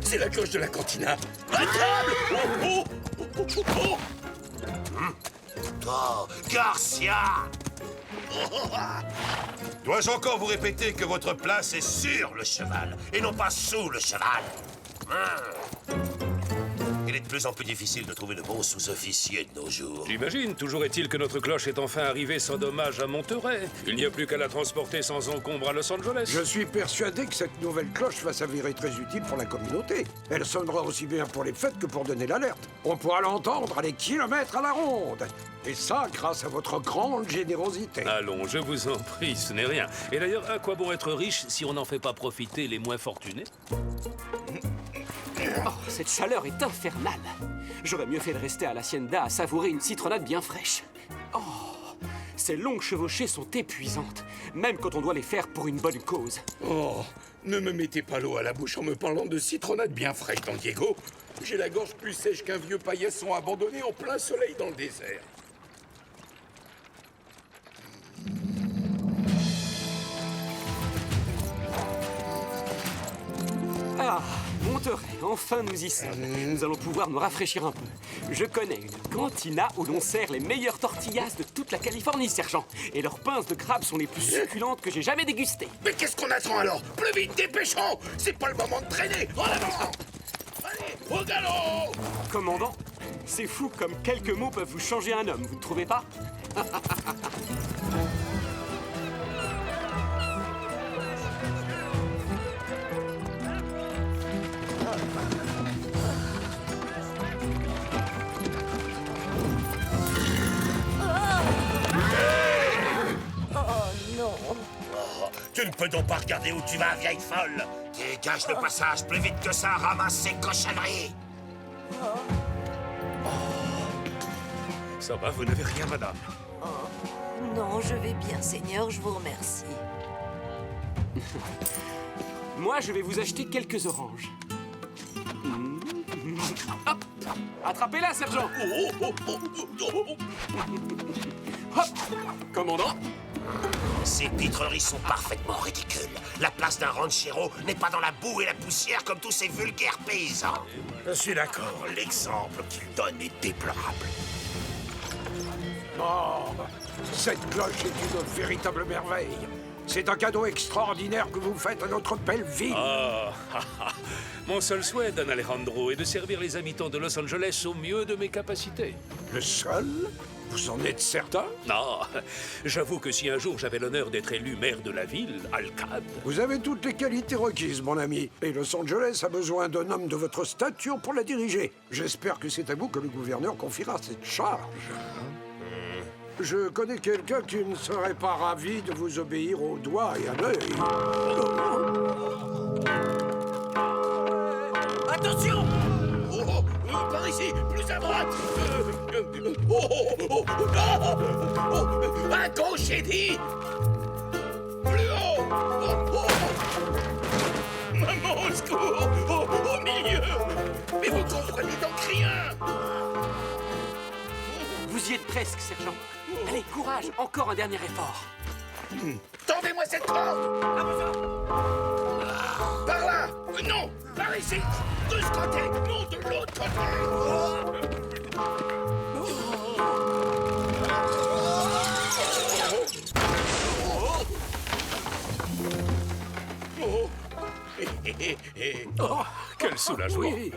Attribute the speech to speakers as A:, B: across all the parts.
A: C'est la cloche de la cantina. À table! Oh, oh, oh, oh, oh.
B: Oh, Garcia!
C: Dois-je encore vous répéter que votre place est sur
B: Le cheval, et non pas sous le cheval. Il est de plus en plus difficile de trouver de bons sous-officiers de nos jours.
D: J'imagine. Toujours est-il que notre cloche est enfin arrivée sans dommage à Monterey. Il n'y a plus qu'à la transporter sans encombre à Los Angeles.
E: Je suis persuadé que cette nouvelle cloche va s'avérer très utile pour la communauté. Elle sonnera aussi bien pour les fêtes que pour donner l'alerte. On pourra l'entendre à des kilomètres à la ronde. Et ça, grâce à votre grande générosité.
D: Allons, je vous en prie, ce n'est rien. Et d'ailleurs, à quoi bon être riche si on n'en fait pas profiter les moins fortunés?
F: Oh, cette chaleur est infernale. J'aurais mieux fait de rester à l'hacienda à savourer une citronnade bien fraîche. Oh, ces longues chevauchées sont épuisantes, même quand on doit les faire pour une bonne cause.
A: Oh, ne me mettez pas l'eau à la bouche en me parlant de citronnade bien fraîche, Don Diego. J'ai la gorge plus sèche qu'un vieux paillasson abandonné en plein soleil dans le désert.
F: Ah, Monterey, enfin nous y sommes. Nous allons pouvoir nous rafraîchir un peu. Je connais une cantina où l'on sert les meilleures tortillas de toute la Californie, sergent. Et leurs pinces de crabe sont les plus succulentes que j'ai jamais dégustées.
A: Mais qu'est-ce qu'on attend alors? Plus vite, dépêchons! C'est pas le moment de traîner! En avant! Allez, au galop!
F: Commandant, c'est fou comme quelques mots peuvent vous changer un homme, vous ne trouvez pas?
B: Tu ne peux donc pas regarder où tu vas, vieille folle. Dégage le passage plus vite que ça, ramasse ces cochonneries.
D: Ça va, vous n'avez rien, madame?
G: Non, je vais bien, Seigneur, je vous remercie.
F: Moi, je vais vous acheter quelques oranges. Hop! Attrapez-la, sergent! Hop! Commandant!
B: Ces pitreries sont parfaitement ridicules. La place d'un ranchero n'est pas dans la boue et la poussière comme tous ces vulgaires paysans. Je suis d'accord, l'exemple qu'il donne est déplorable.
E: Oh, cette cloche est une véritable merveille. C'est un cadeau extraordinaire que vous faites à notre belle ville.
D: Ah, mon seul souhait, Don Alejandro, est de servir les habitants de Los Angeles au mieux de mes capacités.
E: Le seul? Vous en êtes certain?
D: Non, j'avoue que si un jour j'avais l'honneur d'être élu maire de la ville, Alcade...
E: Vous avez toutes les qualités requises, mon ami. Et Los Angeles a besoin d'un homme de votre stature pour la diriger. J'espère que c'est à vous que le gouverneur confiera cette charge. Je connais quelqu'un qui ne serait pas ravi de vous obéir au doigt et à l'œil.
A: Attention! Oh, par ici, plus à droite! À gauche, j'ai dit! Plus haut! Maman, au secours! Au milieu! Mais vous comprenez donc rien!
F: Vous y êtes presque, sergent. Allez, courage, encore un dernier effort.
A: Tendez-moi cette corde! Par là! Non! Par ici! De ce côté! Non, de l'autre côté!
D: Oh, quel soulagement!
F: Oui.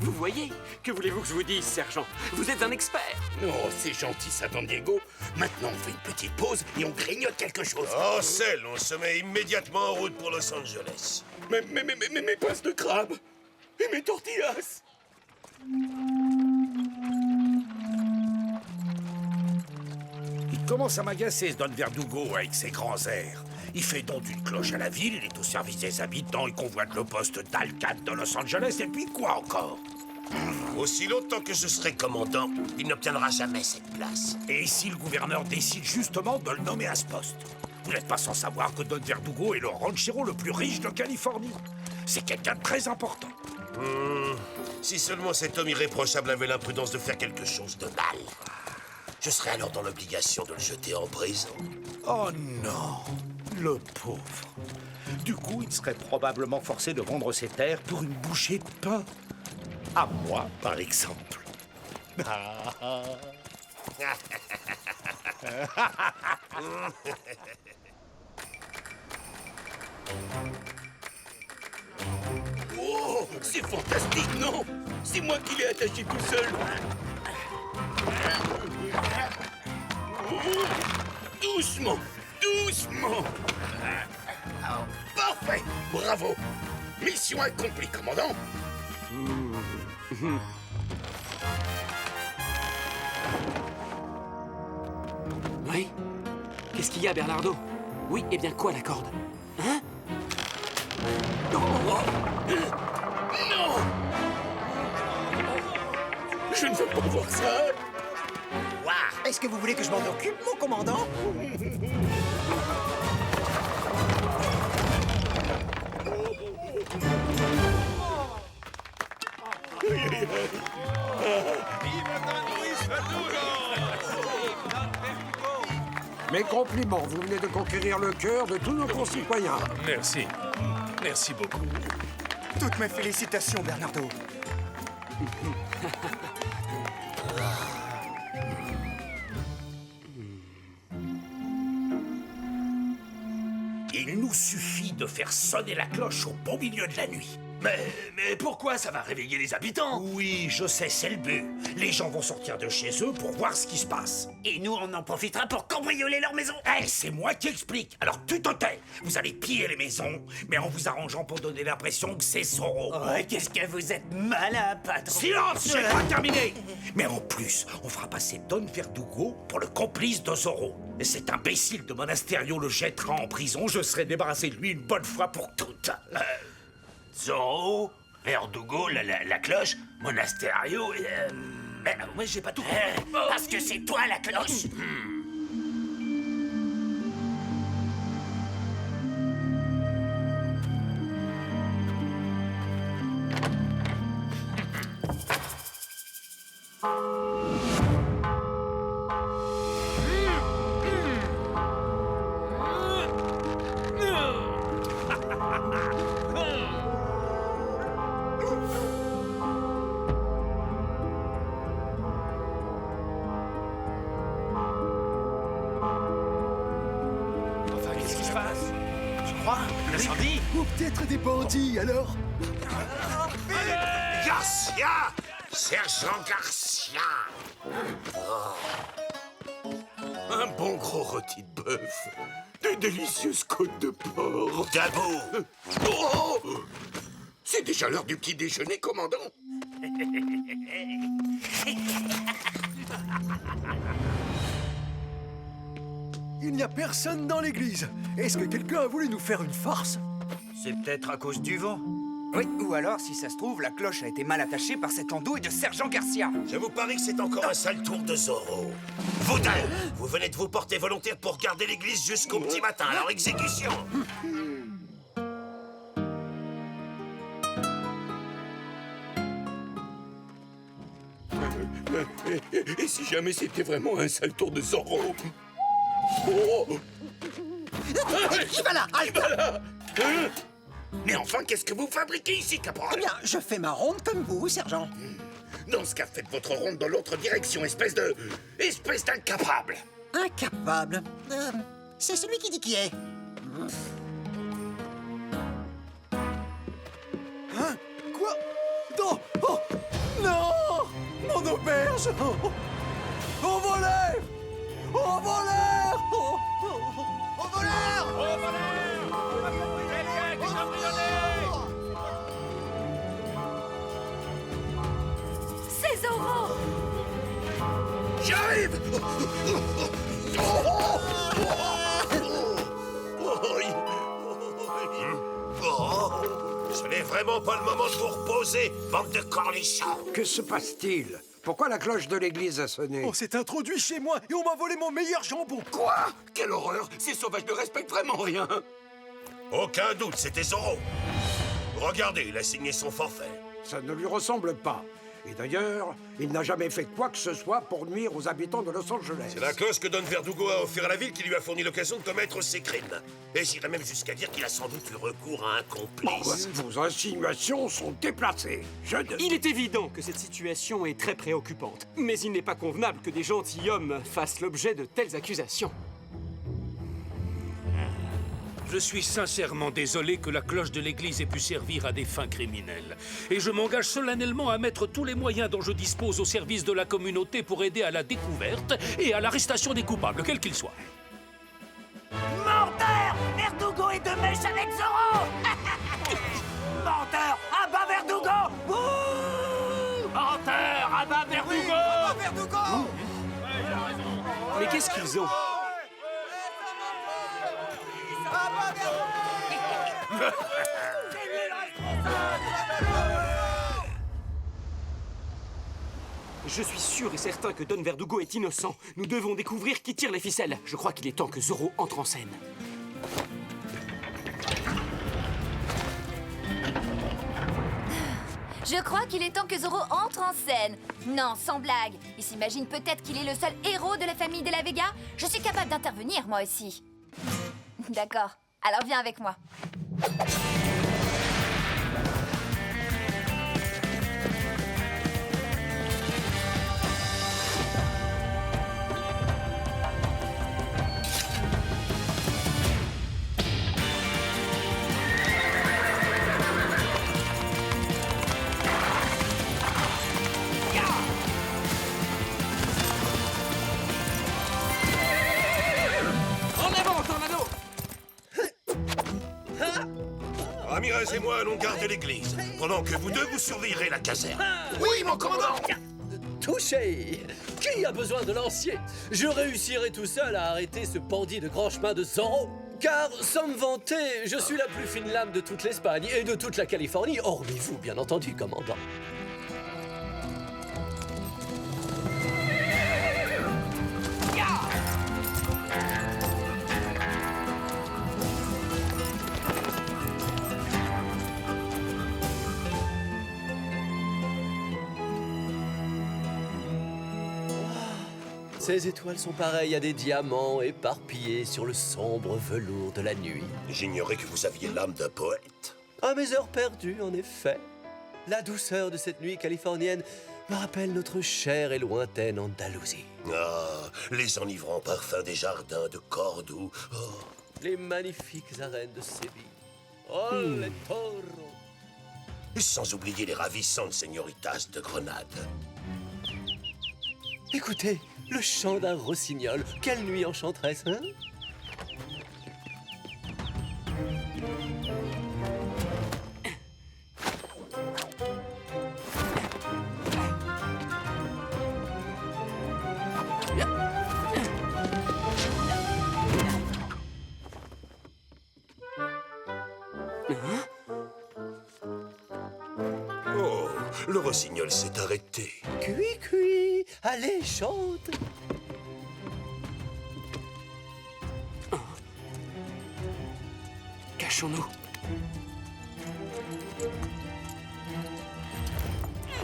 F: Vous voyez? Que voulez-vous que je vous dise, sergent? Vous êtes un expert.
A: Oh, c'est gentil ça, Don Diego. Maintenant, on fait une petite pause et on grignote quelque chose.
C: Oh, Cell, on se met immédiatement en route pour Los Angeles.
A: Mais mes pinces de crabe et mes tortillas.
B: Il commence à m'agacer, ce Don Verdugo, avec ses grands airs. Il fait don d'une cloche à la ville, il est au service des habitants, il convoite le poste d'Alcade de Los Angeles, et puis quoi encore?
C: Aussi longtemps que je serai commandant,
B: Il n'obtiendra jamais cette place.
H: Et si le gouverneur décide justement de le nommer à ce poste? Vous n'êtes pas sans savoir que Don Verdugo est le ranchero le plus riche de Californie. C'est quelqu'un de très important.
C: si seulement cet homme irréprochable avait l'imprudence de faire quelque chose de mal.
B: Je serai alors dans l'obligation de le jeter en prison.
H: Oh non, le pauvre. Du coup, il serait probablement forcé de vendre ses terres pour une bouchée de pain. À moi, par exemple.
A: Oh, c'est fantastique, non? C'est moi qui l'ai attaché tout seul. Doucement, doucement. Parfait, bravo. Mission accomplie, commandant.
F: Oui? Qu'est-ce qu'il y a, Bernardo? Oui, eh bien quoi, la corde? Hein?
A: Non! Je ne veux pas voir ça.
I: Est-ce que vous voulez que je m'en occupe, mon commandant?
E: Mes compliments, vous venez de conquérir le cœur de tous nos concitoyens.
D: Merci. Merci beaucoup.
I: Toutes mes félicitations, Bernardo.
H: Il nous suffit de faire sonner la cloche au beau milieu de la nuit.
B: Mais pourquoi ça va réveiller les habitants?
H: Oui, je sais, c'est le but. Les gens vont sortir de chez eux pour voir ce qui se passe.
B: Et nous, on en profitera pour cambrioler leur maison.
H: C'est moi qui explique. Alors tu te tais. Vous allez piller les maisons, mais en vous arrangeant pour donner l'impression que c'est Zorro.
B: Qu'est-ce que vous êtes malin, patron.
H: Silence, j'ai pas terminé. Mais en plus, on fera passer Don Verdugo pour le complice de Zorro. Et cet imbécile de Monasterio le jettera en prison. Je serai débarrassé de lui une bonne fois pour toutes.
B: Zorro, Verdugo, la cloche, Monasterio, moi j'ai pas tout. Parce que c'est toi la cloche. L'incendie?
I: Ou peut-être des bandits, alors?
C: Garcia! Sergent Garcia!
A: Un bon gros rôti de bœuf. De délicieuses côtes de porc.
C: Debout!
A: Oh! C'est déjà l'heure du petit déjeuner, commandant.
I: Il n'y a personne dans l'église. Est-ce que quelqu'un a voulu nous faire une farce?
J: C'est peut-être à cause du vent. Oui, ou alors, si ça se trouve, la cloche a été mal attachée par cette andouille de Sergent Garcia.
C: Je vous parie que c'est encore un sale tour de Zorro. Vous deux, vous venez de vous porter volontaire pour garder l'église jusqu'au petit matin, alors exécution!
A: Et si jamais c'était vraiment un sale tour de Zorro? Oh!
I: Qui va là?
A: Voilà! Hein? Mais enfin, qu'est-ce que vous fabriquez ici, caporal?
I: Eh bien, je fais ma ronde comme vous, sergent.
A: Dans ce cas, faites votre ronde dans l'autre direction, espèce d'incapable!
I: Incapable. C'est celui qui dit qui est. Hein? Quoi? Non! Oh! Non! Mon auberge! Au voleur! Au voleur! Au voleur!
G: C'est Zorro!
A: J'arrive!
C: Ce n'est vraiment pas le moment de vous reposer, bande de cornichons!
E: Que se passe-t-il? Pourquoi la cloche de l'église a sonné?
I: On s'est introduit chez moi et on m'a volé mon meilleur jambon.
A: Quoi? Quelle horreur! Ces sauvages ne respectent vraiment rien!
C: Aucun doute, c'était Zorro. Regardez, il a signé son forfait.
E: Ça ne lui ressemble pas. Et d'ailleurs, il n'a jamais fait quoi que ce soit pour nuire aux habitants de Los Angeles.
C: C'est la cloche que Don Verdugo a offert à la ville qui lui a fourni l'occasion de commettre ses crimes. Et j'irais même jusqu'à dire qu'il a sans doute eu recours à un complice.
E: Vos insinuations sont déplacées.
F: Il est évident que cette situation est très préoccupante. Mais il n'est pas convenable que des gentilshommes fassent l'objet de telles accusations.
D: Je suis sincèrement désolé que la cloche de l'église ait pu servir à des fins criminelles. Et je m'engage solennellement à mettre tous les moyens dont je dispose au service de la communauté pour aider à la découverte et à l'arrestation des coupables, quels qu'ils soient.
B: Menteur! Verdugo est de mèche avec Zorro! Menteur! Abat Verdugo! Bouh!
D: Menteur! Abat Verdugo!
J: Verdugo!
F: Mais qu'est-ce qu'ils ont? Je suis sûr et certain que Don Verdugo est innocent. Nous devons découvrir qui tire les ficelles. Je crois qu'il est temps que Zorro entre en scène.
K: Je crois qu'il est temps que Zorro entre en scène. Non, sans blague. Il s'imagine peut-être qu'il est le seul héros de la famille de la Vega. Je suis capable d'intervenir, moi aussi. D'accord. Alors viens avec moi.
C: Ramirez et moi allons garder l'église, pendant que vous deux vous surveillerez la caserne.
A: Oui, mon commandant!
L: Touché! Qui a besoin de lancier? Je réussirai tout seul à arrêter ce bandit de grand chemin de Zorro. Car, sans me vanter, je suis la plus fine lame de toute l'Espagne et de toute la Californie, hormis vous, bien entendu, commandant. Ces étoiles sont pareilles à des diamants éparpillés sur le sombre velours de la nuit.
C: J'ignorais que vous aviez l'âme d'un poète.
L: À mes heures perdues, en effet. La douceur de cette nuit californienne me rappelle notre chère et lointaine Andalousie.
C: Ah, les enivrants parfums des jardins de Cordoue. Oh.
L: Les magnifiques arènes de Séville. Oh, les toros.
C: Sans oublier les ravissantes señoritas de Grenade.
L: Écoutez, le chant d'un rossignol. Quelle nuit enchanteresse, hein?
C: Oh, le rossignol s'est arrêté.
L: Cui, cui. Allez, chante.
F: Cachons-nous.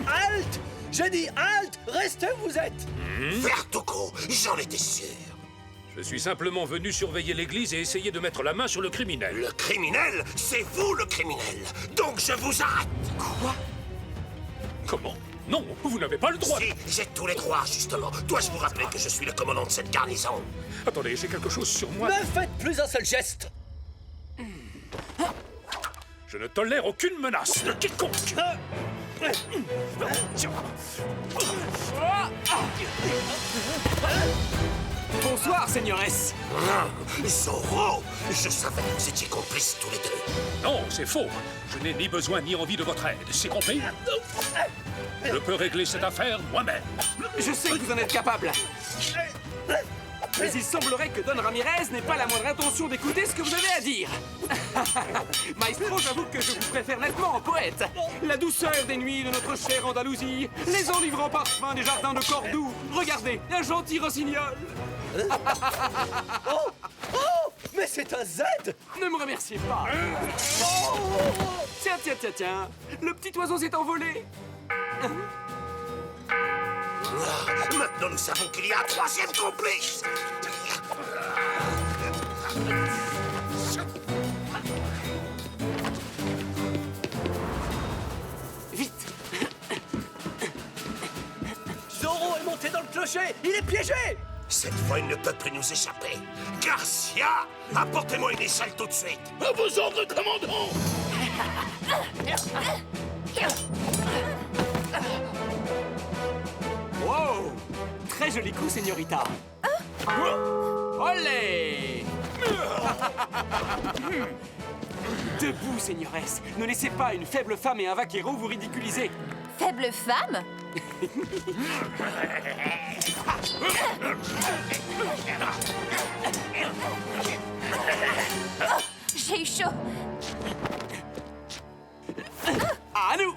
L: Halte! J'ai dit halte! Restez où vous êtes!
C: Verdugo, j'en étais sûr.
D: Je suis simplement venu surveiller l'église et essayer de mettre la main sur le criminel.
C: Le criminel? C'est vous le criminel! Donc je vous arrête!
F: Quoi?
D: Comment? Non, vous n'avez pas le droit.
C: Si, j'ai tous les droits, justement. Dois-je vous rappeler que je suis le commandant de cette garnison?
D: Attendez, j'ai quelque chose sur moi.
L: Ne faites plus un seul geste!
D: Je ne tolère aucune menace de quiconque.
F: Bonsoir, seigneuresse.
C: Zorro, je savais que vous étiez complices tous les deux.
D: Non, c'est faux. Je n'ai ni besoin ni envie de votre aide, c'est compris? Je peux régler cette affaire moi-même.
F: Je sais que vous en êtes capable. Mais il semblerait que Don Ramirez n'ait pas la moindre intention d'écouter ce que vous avez à dire. Maestro, j'avoue que je vous préfère nettement en poète. La douceur des nuits de notre chère Andalousie, les enivrants parfums des jardins de Cordoue. Regardez, un gentil rossignol.
L: Oh! Oh! Mais c'est un Z!
F: Ne me remerciez pas. Tiens, tiens, tiens, tiens. Le petit oiseau s'est envolé.
C: Maintenant, nous savons qu'il y a un troisième complice.
F: Vite!
L: Zorro est monté dans le clocher! Il est piégé!
C: Cette fois, il ne peut plus nous échapper. Garcia, apportez-moi une échelle tout de suite.
A: À vos ordres, commandant.
F: Wow! Très joli coup, señorita. Olé! Debout, señoresse. Ne laissez pas une faible femme et un vaquero vous ridiculiser.
K: Faible femme? Oh, j'ai eu chaud.
F: À nous!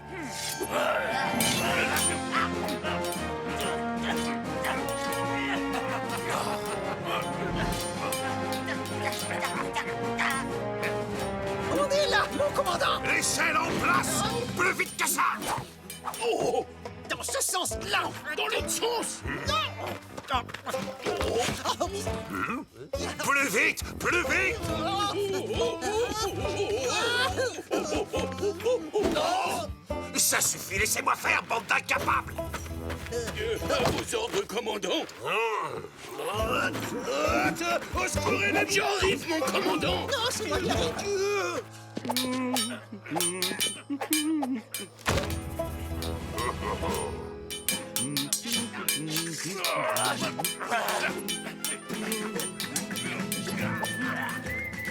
I: On est là, mon commandant!
C: L'échelle en place. Plus vite que ça.
A: Oh,
I: Dans ce sens-là!
A: dans l'autre sens.
C: Plus vite, plus vite. Ça suffit, laissez-moi faire, bande d'incapables.
A: À vos ordres, commandant. Au secours, j'arrive, mon commandant.
I: Non, c'est moi qui arrive!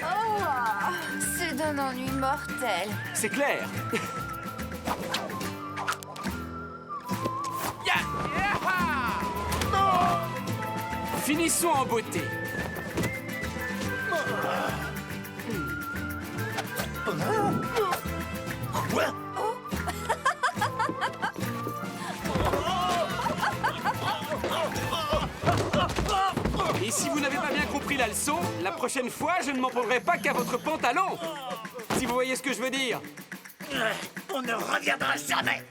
K: Oh, c'est d'un ennui mortel.
F: C'est clair. Finissons en beauté.
C: Quoi?
F: Et si vous n'avez pas bien compris la leçon, la prochaine fois, je ne m'en prendrai pas qu'à votre pantalon. Si vous voyez ce que je veux dire.
C: On ne reviendra jamais.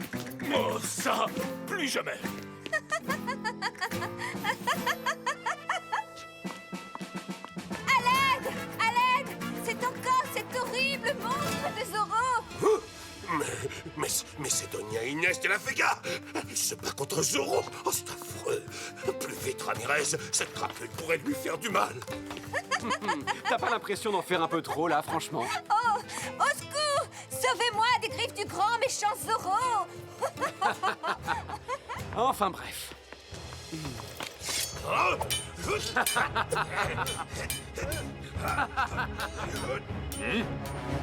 A: Oh, ça, plus jamais.
K: À l'aide! À l'aide! C'est encore cet horrible monstre de Zorro!
C: Mais c'est Doña Inès de la Vega. Elle se bat contre Zorro. Oh, c'est affreux. Plus vite, Ramirez. Cette crapule pourrait lui faire du mal.
F: T'as pas l'impression d'en faire un peu trop, là, franchement?
K: Oh! Au secours! Sauvez-moi des griffes du grand méchant Zorro!
F: Enfin bref.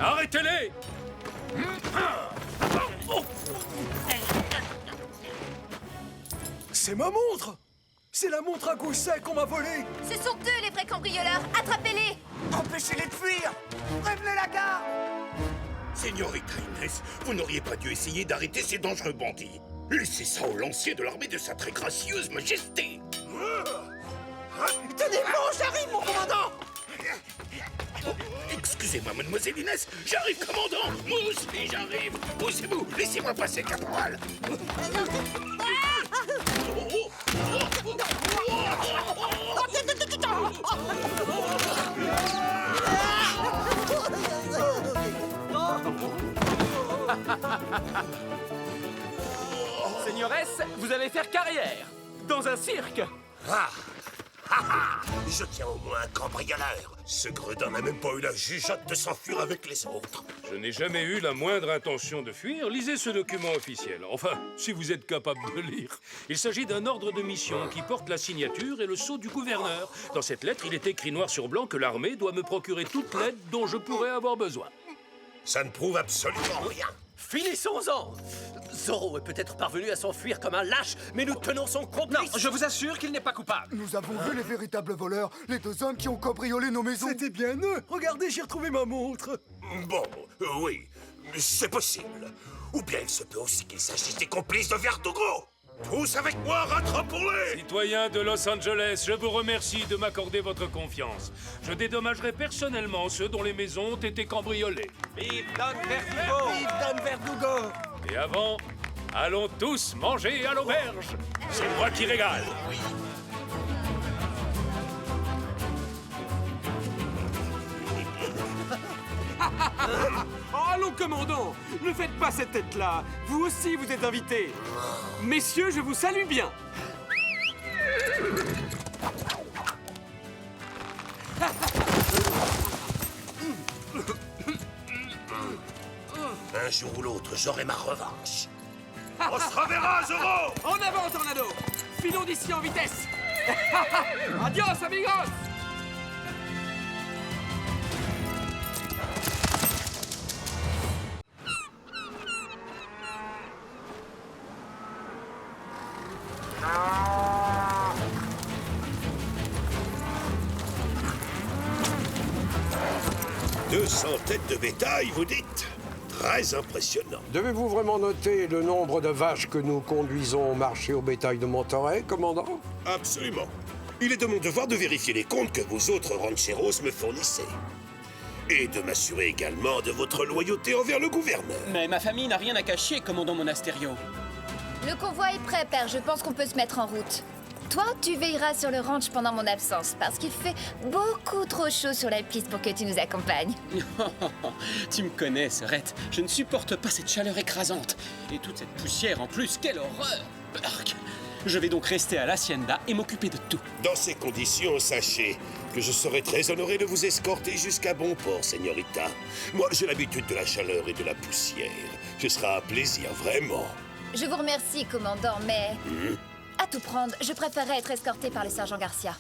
D: Arrêtez-les!
I: C'est ma montre! C'est la montre à goût sec qu'on m'a volée!
K: Ce sont eux les vrais cambrioleurs! Attrapez-les!
J: Empêchez-les de fuir! Prévenez la garde!
A: Señorita Inès, vous n'auriez pas dû essayer d'arrêter ces dangereux bandits. Laissez ça au lancier de l'armée de sa très gracieuse majesté.
I: Tenez bon, j'arrive, mon commandant!
A: Excusez-moi, mademoiselle Inès, j'arrive, commandant. Moi aussi, j'arrive. Poussez-vous, laissez-moi passer, caporal.
F: Señoresse, vous allez faire carrière dans un cirque.
C: Ah! Ah ah! Je tiens au moins un cambrioleur. Ce gredin n'a même pas eu la jugeote de s'enfuir avec les autres.
D: Je n'ai jamais eu la moindre intention de fuir. Lisez ce document officiel. Enfin, si vous êtes capable de lire. Il s'agit d'un ordre de mission qui porte la signature et le sceau du gouverneur. Dans cette lettre, il est écrit noir sur blanc que l'armée doit me procurer toute l'aide dont je pourrais avoir besoin.
C: Ça ne prouve absolument rien.
L: Finissons-en! Zorro est peut-être parvenu à s'enfuir comme un lâche, mais nous tenons son complice!
M: Non, je vous assure qu'il n'est pas coupable.
I: Nous avons vu les véritables voleurs, les deux hommes qui ont cambriolé nos maisons. C'était bien eux. Regardez, j'ai retrouvé ma montre.
C: Bon, oui, c'est possible. Ou bien il se peut aussi qu'il s'agisse des complices de Verdugo. Tous avec moi, rattrapons-les!
D: Citoyens de Los Angeles, je vous remercie de m'accorder votre confiance. Je dédommagerai personnellement ceux dont les maisons ont été cambriolées.
L: Vive Don Verdugo!
I: Vive Don Verdugo!
D: Et avant, Allons tous manger à l'auberge. C'est moi qui régale.
F: Oh, allons, commandant! Ne faites pas cette tête-là! Vous aussi, vous êtes invités! Messieurs, je vous salue bien!
B: Un jour ou l'autre, j'aurai ma revanche.
C: On se reverra, Zoro!
F: En avant, Tornado! Filons d'ici en vitesse! Adios, amigos!
C: « 200 têtes de bétail, vous dites? Très impressionnant.
E: Devez-vous vraiment noter le nombre de vaches que nous conduisons au marché au bétail de Monterey, commandant?
C: Absolument. Il est de mon devoir de vérifier les comptes que vos autres rancheros me fournissez. Et de m'assurer également de votre loyauté envers le gouverneur.
F: Mais ma famille n'a rien à cacher, commandant Monasterio.
K: Le convoi est prêt, père. Je pense qu'on peut se mettre en route. Toi, tu veilleras sur le ranch pendant mon absence, parce qu'il fait beaucoup trop chaud sur la piste pour que tu nous accompagnes.
F: Tu me connais, Serette. Je ne supporte pas cette chaleur écrasante. Et toute cette poussière en plus, quelle horreur! Arc. Je vais donc rester à l'Hacienda et m'occuper de tout.
C: Dans ces conditions, sachez que je serai très honoré de vous escorter jusqu'à bon port, señorita. Moi, j'ai l'habitude de la chaleur et de la poussière. Ce sera un plaisir, vraiment.
K: Je vous remercie, commandant, mais... À tout prendre, je préférerais être escorté par le sergent Garcia.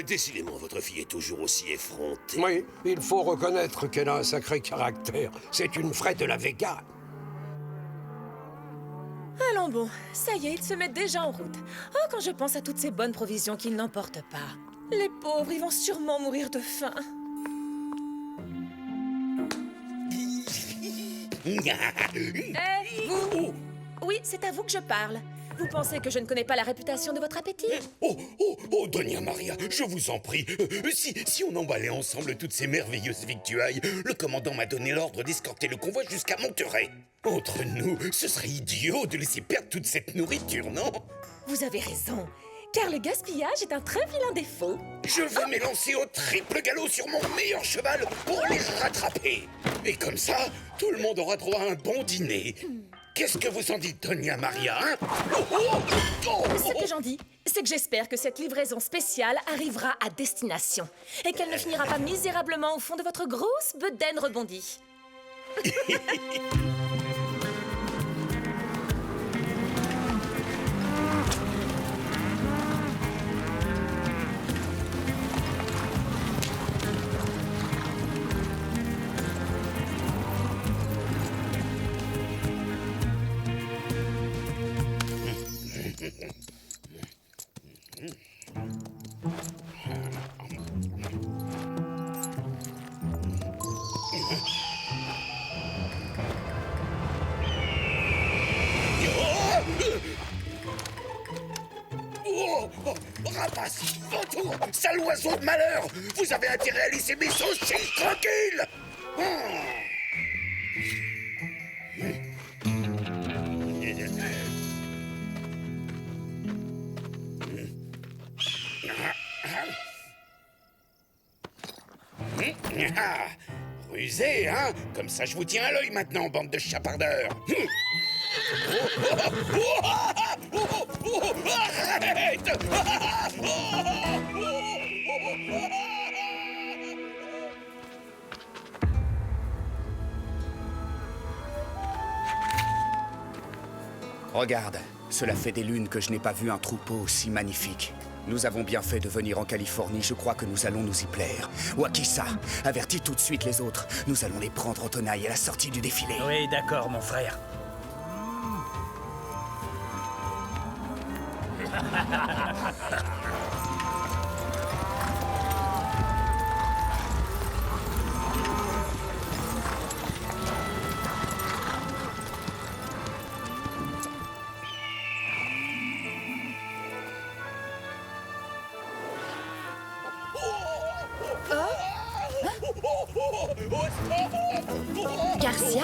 C: Décidément, votre fille est toujours aussi effrontée.
E: Oui, il faut reconnaître qu'elle a un sacré caractère. C'est une vraie de la Vega.
M: Allons bon, ça y est, ils se mettent déjà en route. Oh, quand je pense à toutes ces bonnes provisions qu'ils n'emportent pas. Les pauvres, ils vont sûrement mourir de faim. Vous! Oui, c'est à vous que je parle. Vous pensez que je ne connais pas la réputation de votre appétit?
A: Oh, Doña Maria, je vous en prie. Si on emballait ensemble toutes ces merveilleuses victuailles, le commandant m'a donné l'ordre d'escorter le convoi jusqu'à Monterey. Entre nous, ce serait idiot de laisser perdre toute cette nourriture, non?
M: Vous avez raison, car le gaspillage est un très vilain défaut.
A: Je vais m'élancer au triple galop sur mon meilleur cheval pour les rattraper. Et comme ça, tout le monde aura droit à un bon dîner. Qu'est-ce que vous en dites, Doña Maria, hein?
M: Ce que j'en dis, c'est que j'espère que cette livraison spéciale arrivera à destination et qu'elle ne finira pas misérablement au fond de votre grosse bedaine rebondie.
A: Rapace, vautour, sale oiseau de malheur! Vous avez intérêt à laisser mes saucisses tranquilles! Rusé, hein? Comme ça, je vous tiens à l'œil maintenant, bande de chapardeurs! Arrête!
J: Regarde, cela fait des lunes que je n'ai pas vu un troupeau aussi magnifique. Nous avons bien fait de venir en Californie, je crois que nous allons nous y plaire. Wakisa, avertis tout de suite les autres. Nous allons les prendre en tenaille à la sortie du défilé.
H: Oui, d'accord, mon frère.
K: Garcia?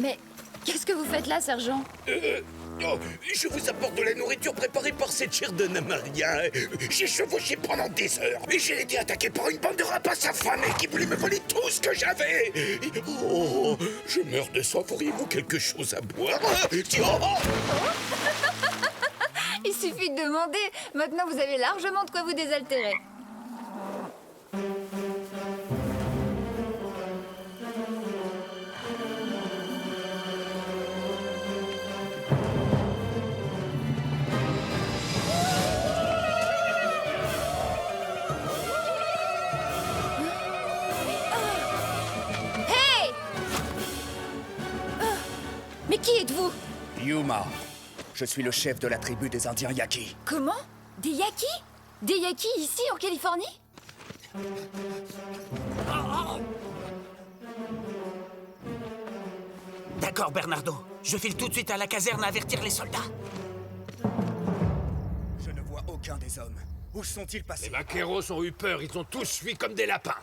K: Mais qu'est-ce que vous faites là, sergent?
A: Je vous apporte de la nourriture préparée par cette chère Donna Maria. J'ai chevauché pendant des heures et j'ai été attaqué par une bande de rapaces affamés qui voulaient me voler tout ce que j'avais. Oh, je meurs de soif. Auriez-vous quelque chose à boire?
K: Il suffit de demander. Maintenant, vous avez largement de quoi vous désaltérer. Hey! Mais qui êtes-vous?
J: Yuma. Je suis le chef de la tribu des Indiens Yaqui.
K: Comment? Des Yaquis? Des Yaquis ici, en Californie?
B: D'accord, Bernardo. Je file tout de suite à la caserne à avertir les soldats.
J: Je ne vois aucun des hommes. Où sont-ils passés?
D: Les vaqueros ont eu peur, ils ont tous fui comme des lapins.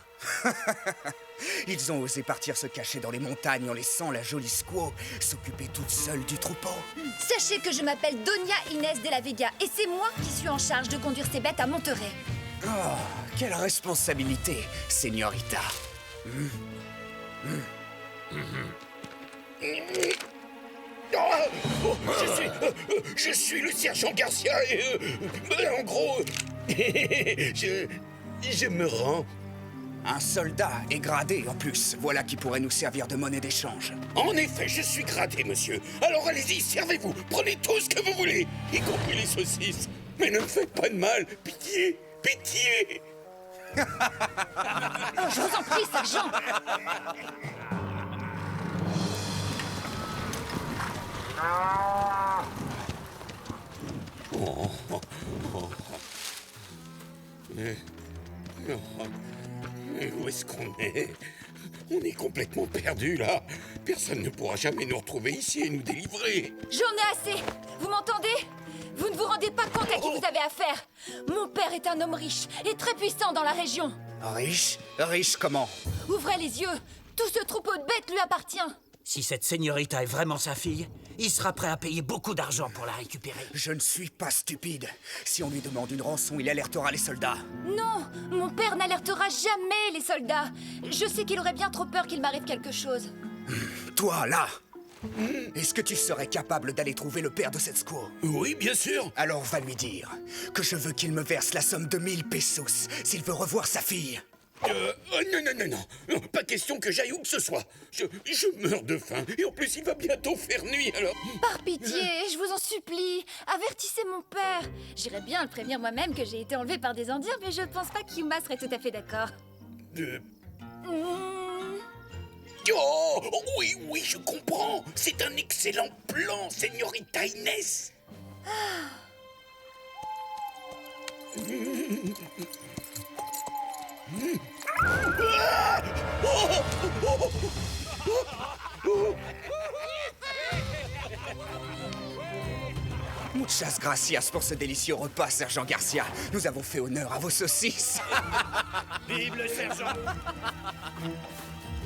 J: Ils ont osé partir se cacher dans les montagnes en laissant la jolie Squaw s'occuper toute seule du troupeau.
K: Sachez que je m'appelle Doña Inés de la Vega et c'est moi qui suis en charge de conduire ces bêtes à Monterrey.
J: Oh, quelle responsabilité, señorita.
A: Je suis le sergent Garcia et en gros, je me rends.
J: Un soldat est gradé en plus. Voilà qui pourrait nous servir de monnaie d'échange.
A: En effet, je suis gradé, monsieur. Alors allez-y, servez-vous. Prenez tout ce que vous voulez, y compris les saucisses. Mais ne me faites pas de mal. Pitié, pitié.
K: Oh, je vous en prie, sergent.
A: Mais où est-ce qu'on est? On est complètement perdus, là. Personne ne pourra jamais nous retrouver ici et nous délivrer.
K: J'en ai assez. Vous m'entendez? Vous ne vous rendez pas compte à qui vous avez affaire. Mon père est un homme riche et très puissant dans la région.
J: Riche? Riche comment?
K: Ouvrez les yeux. Tout ce troupeau de bêtes lui appartient.
B: Si cette señorita est vraiment sa fille, il sera prêt à payer beaucoup d'argent pour la récupérer.
J: Je ne suis pas stupide. Si on lui demande une rançon, il alertera les soldats.
K: Non, mon père n'alertera jamais les soldats. Je sais qu'il aurait bien trop peur qu'il m'arrive quelque chose.
J: Toi, là, est-ce que tu serais capable d'aller trouver le père de cette squaw?
A: Oui, bien sûr.
J: Alors va lui dire que je veux qu'il me verse la somme de 1000 pesos s'il veut revoir sa fille.
A: Non, pas question que j'aille où que ce soit. Je meurs de faim et en plus il va bientôt faire nuit alors.
K: Par pitié, je vous en supplie, avertissez mon père. J'irais bien le prévenir moi-même que j'ai été enlevée par des Indiens, mais je pense pas qu'Yuma serait tout à fait d'accord.
A: Oh, oui, je comprends. C'est un excellent plan, señorita Inés.
J: Muchas gracias pour ce délicieux repas, sergent Garcia. Nous avons fait honneur à vos saucisses.
C: Vive le sergent!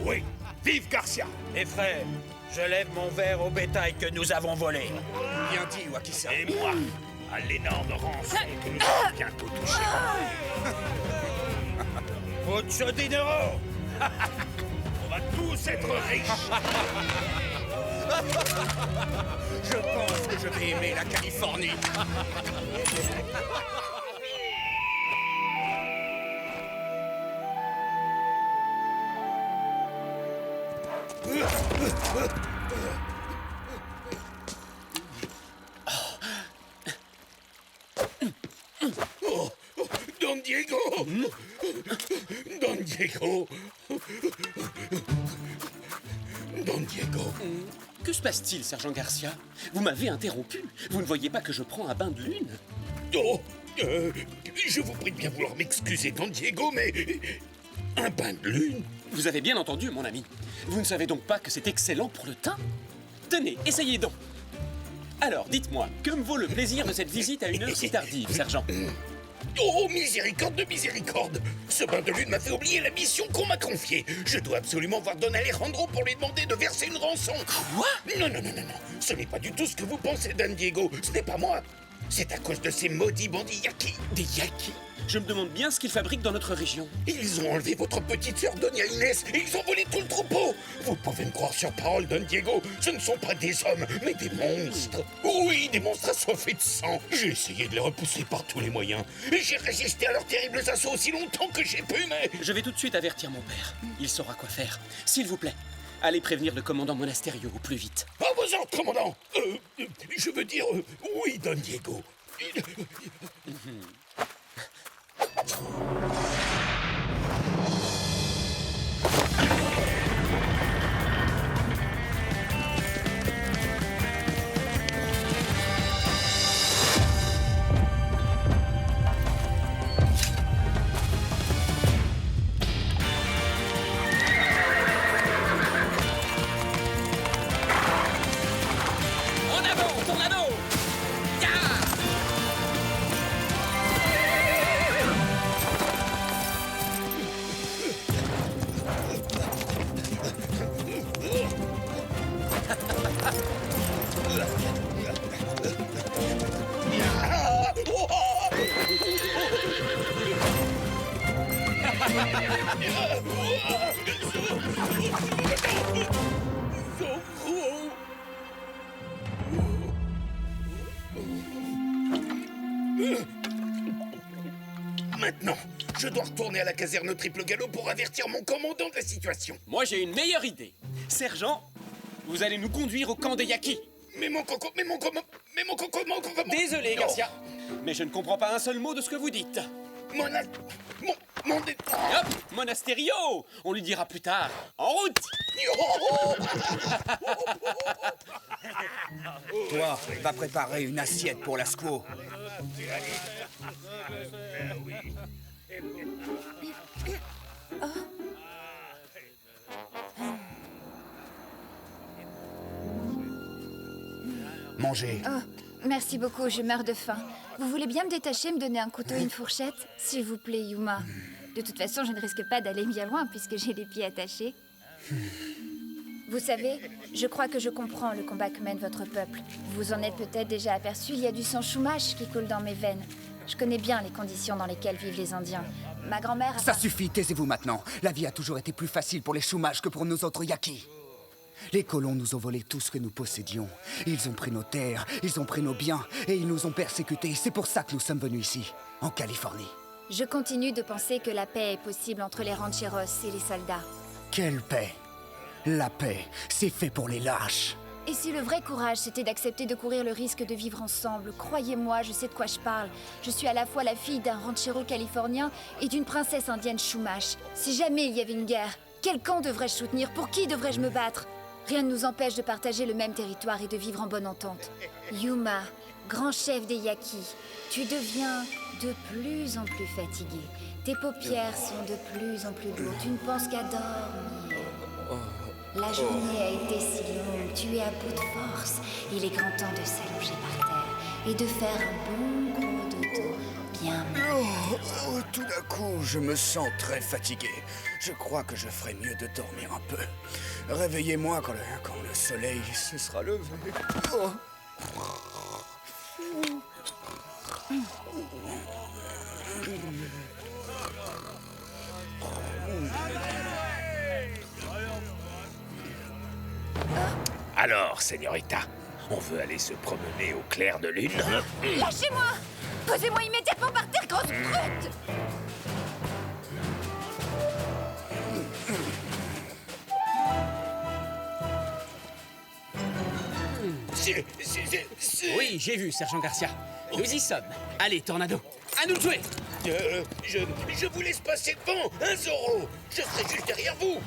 C: Oui, vive Garcia!
H: Les frères, je lève mon verre au bétail que nous avons volé.
J: Bien dit, Wakisa.
C: Et moi, à l'énorme rançon que nous allons bientôt toucher.
H: Mucho dinero!
C: On va tous être riches!
J: Je pense que je vais aimer la Californie.
A: Oh, Don Diego! Don Diego! Don Diego!
F: Que se passe-t-il, sergent Garcia? Vous m'avez interrompu. Vous ne voyez pas que je prends un bain de lune?
A: Oh, je vous prie de bien vouloir m'excuser, Don Diego, mais un bain de lune?
F: Vous avez bien entendu, mon ami. Vous ne savez donc pas que c'est excellent pour le teint? Tenez, essayez donc. Alors, dites-moi, que me vaut le plaisir de cette visite à une heure si tardive, sergent?
A: Oh, miséricorde de miséricorde! Ce bain de lune m'a fait oublier la mission qu'on m'a confiée. Je dois absolument voir Don Alejandro pour lui demander de verser une rançon.
L: Quoi?
A: Non. Ce n'est pas du tout ce que vous pensez, Don Diego. Ce n'est pas moi. C'est à cause de ces maudits bandits Yaki.
F: Des Yaki? Je me demande bien ce qu'ils fabriquent dans notre région.
A: Ils ont enlevé votre petite sœur Doña Inès et ils ont volé tout le troupeau. Vous pouvez me croire sur parole, Don Diego. Ce ne sont pas des hommes, mais des monstres. Oui, des monstres assoiffés de sang. J'ai essayé de les repousser par tous les moyens. Et j'ai résisté à leurs terribles assauts aussi longtemps que j'ai pu, mais...
F: Je vais tout de suite avertir mon père. Il saura quoi faire. S'il vous plaît, allez prévenir le commandant Monasterio au plus vite.
A: À vos ordres, commandant. Je veux dire, oui, Don Diego.
F: En avant, Tornado! Ya!
A: Maintenant, je dois retourner à la caserne au triple galop pour avertir mon commandant de la situation.
F: Moi, j'ai une meilleure idée. Sergent, vous allez nous conduire au camp des Yaki. Désolé, Garcia, mais je ne comprends pas un seul mot de ce que vous dites. Hop, Monasterio! On lui dira plus tard. En route!
J: Toi, va préparer une assiette pour la squaw. Mangez.
K: Oh, merci beaucoup, je meurs de faim. Vous voulez bien me détacher, me donner un couteau et une fourchette? S'il vous plaît, Yuma. De toute façon, je ne risque pas d'aller bien loin puisque j'ai les pieds attachés. Vous savez, je crois que je comprends le combat que mène votre peuple. Vous en êtes peut-être déjà aperçu, il y a du sang Chumash qui coule dans mes veines. Je connais bien les conditions dans lesquelles vivent les Indiens. Ma grand-mère a...
J: Ça suffit, taisez-vous maintenant. La vie a toujours été plus facile pour les Chumash que pour nos autres Yaki. Les colons nous ont volé tout ce que nous possédions. Ils ont pris nos terres, ils ont pris nos biens, et ils nous ont persécutés. C'est pour ça que nous sommes venus ici, en Californie.
K: Je continue de penser que la paix est possible entre les rancheros et les soldats.
J: Quelle paix! La paix, c'est fait pour les lâches.
K: Et si le vrai courage, c'était d'accepter de courir le risque de vivre ensemble, croyez-moi, je sais de quoi je parle. Je suis à la fois la fille d'un ranchero californien et d'une princesse indienne Chumash. Si jamais il y avait une guerre, quel camp devrais-je soutenir? Pour qui devrais-je me battre? Rien ne nous empêche de partager le même territoire et de vivre en bonne entente. Yuma, grand chef des Yaki, tu deviens de plus en plus fatigué. Tes paupières sont de plus en plus lourdes. Tu ne penses qu'à dormir. La journée a été si longue, tu es à bout de force. Il est grand temps de s'allonger par terre et de faire un bon gros dodo. Bien.
J: Tout d'un coup, je me sens très fatigué. Je crois que je ferais mieux de dormir un peu. Réveillez-moi quand le soleil se sera levé.
B: Alors, señorita, on veut aller se promener au clair de lune?
K: Lâchez-moi! Posez-moi immédiatement par terre, grosse brute!
F: Oui, j'ai vu, Sergent Garcia. Nous y sommes. Allez, Tornado, à nous de jouer!
A: Je vous laisse passer devant, hein, Zorro? Je serai juste derrière vous.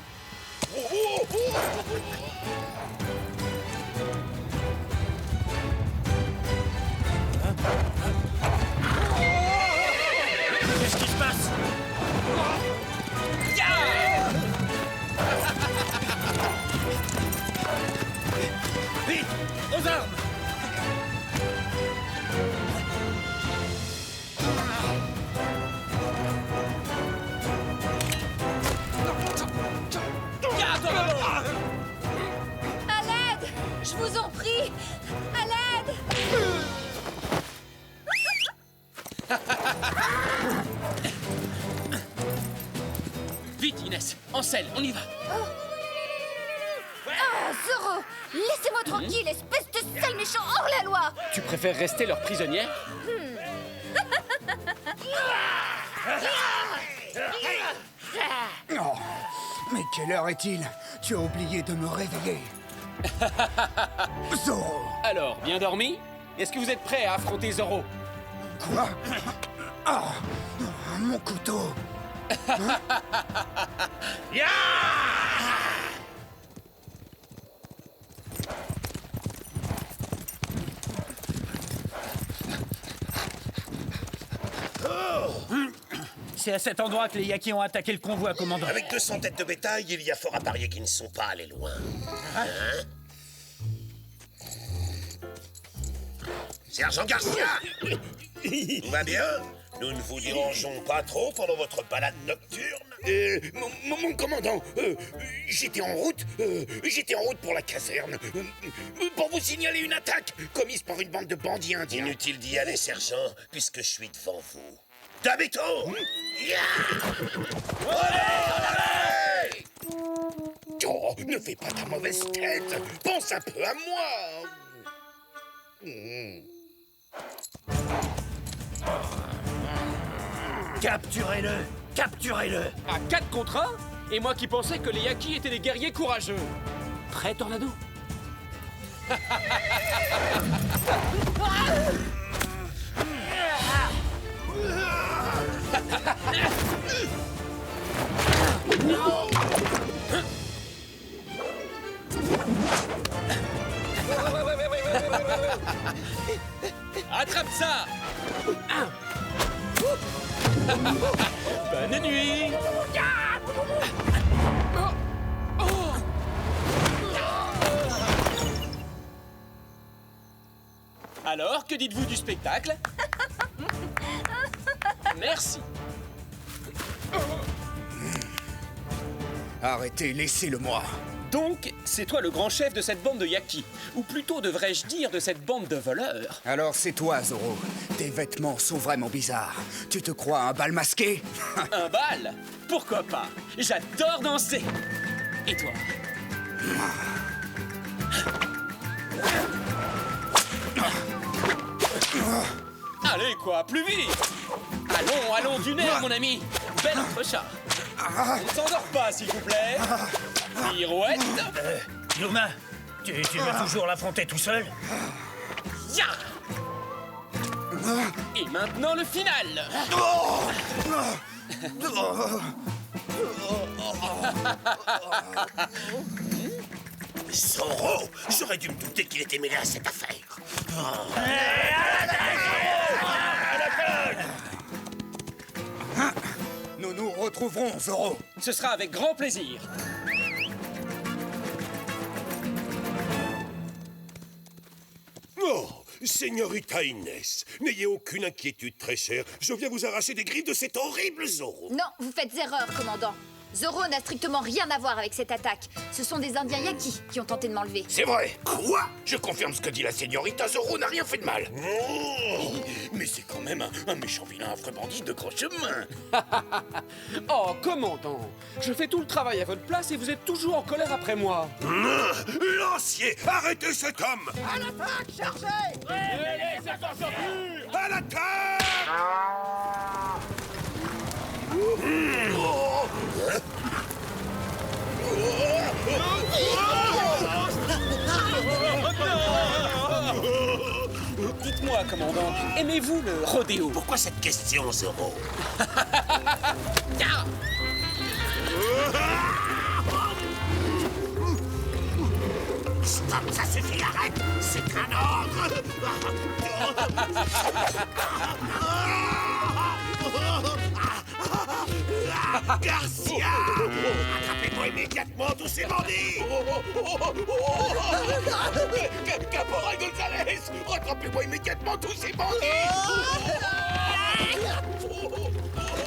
B: Qu'est-ce qui se passe?
H: Vite! Aux armes!
N: en selle, on y va.
K: Ah, Zoro, laissez-moi tranquille, espèce de sale méchant hors la loi.
F: Tu préfères rester leur prisonnière?
J: Oh, mais quelle heure est-il? Tu as oublié de me réveiller. Zoro!
F: Alors, bien dormi? Est-ce que vous êtes prêts à affronter Zoro?
J: Quoi? Ah, mon couteau!
O: C'est à cet endroit que les Yakis ont attaqué le convoi, commandant.
B: Avec 200 têtes de bétail, il y a fort à parier qu'ils ne sont pas allés loin. Hein? Sergent Garcia! Tout va bien? Nous ne vous dérangeons pas trop pendant votre balade nocturne?
A: Mon commandant, j'étais en route pour la caserne, pour vous signaler une attaque commise par une bande de bandits indiens.
B: Inutile d'y aller, sergent, puisque je suis devant vous. Tabito!
A: Oh, ne fais pas ta mauvaise tête. Pense un peu à moi.
O: Capturez-le! Capturez-le!
F: À 4 contre 1? Et moi qui pensais que les Yakis étaient des guerriers courageux.
L: Prêt, Tornado?
F: Attrape ça! Bonne nuit! Alors, que dites-vous du spectacle? Merci.
J: Arrêtez, laissez-le-moi.
F: Donc, c'est toi le grand chef de cette bande de Yakis. Ou plutôt, devrais-je dire, de cette bande de voleurs.
J: Alors c'est toi, Zoro. Tes vêtements sont vraiment bizarres. Tu te crois un bal masqué?
F: Un bal? Pourquoi pas? J'adore danser. Et toi? Allez, quoi, plus vite! Allons, allons, du nerf, mon ami! Bel entrechat! On ne s'endort pas, s'il vous plaît! Pirouette!
O: Yuma, tu veux toujours l'affronter tout seul?
F: Ya! Et maintenant, le final!
B: Zoro! J'aurais dû me douter qu'il était mêlé à cette affaire.
J: Nous nous retrouverons, Zoro.
F: Ce sera avec grand plaisir.
C: Oh, Señorita Inès, n'ayez aucune inquiétude, très chère. Je viens vous arracher des griffes de cet horrible Zoro.
K: Non, vous faites erreur, commandant. Zoro n'a strictement rien à voir avec cette attaque. Ce sont des Indiens Yakis qui ont tenté de m'enlever.
A: C'est vrai. Quoi? Je confirme ce que dit la Señorita, Zoro n'a rien fait de mal. Mais c'est quand même un méchant vilain affreux bandit de gros chemin.
F: Oh, commandant, je fais tout le travail à votre place et vous êtes toujours en colère après moi.
C: Lancier, arrêtez cet homme!
P: À l'attaque, chargez!
C: À l'attaque!
F: Dites-moi, commandant, aimez-vous le rodéo?
B: Pourquoi cette question, Zoro? Stop, ça suffit, arrête! C'est un ordre! Garcia! Attrapez-moi immédiatement tous ces bandits!
A: Caporal Gonzalez! Rattrapez-moi immédiatement tous ces bandits!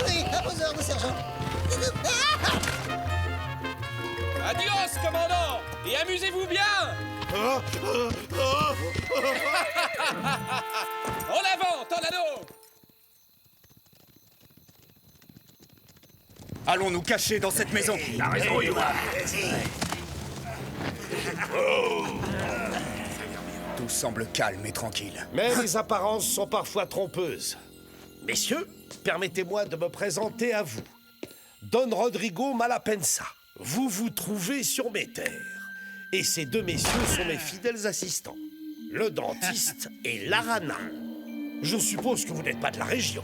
P: Oui, à vos ordres, sergent.
F: Adios, commandant! Et amusez-vous bien! En avant, Tornado!
J: Allons nous cacher dans cette maison.
B: T'as raison, Yuma.
J: Tout semble calme et tranquille.
C: Mais les apparences sont parfois trompeuses. Messieurs, permettez-moi de me présenter à vous. Don Rodrigo Malapensa. Vous vous trouvez sur mes terres. Et ces deux messieurs sont mes fidèles assistants. Le dentiste et l'Arana. Je suppose que vous n'êtes pas de la région.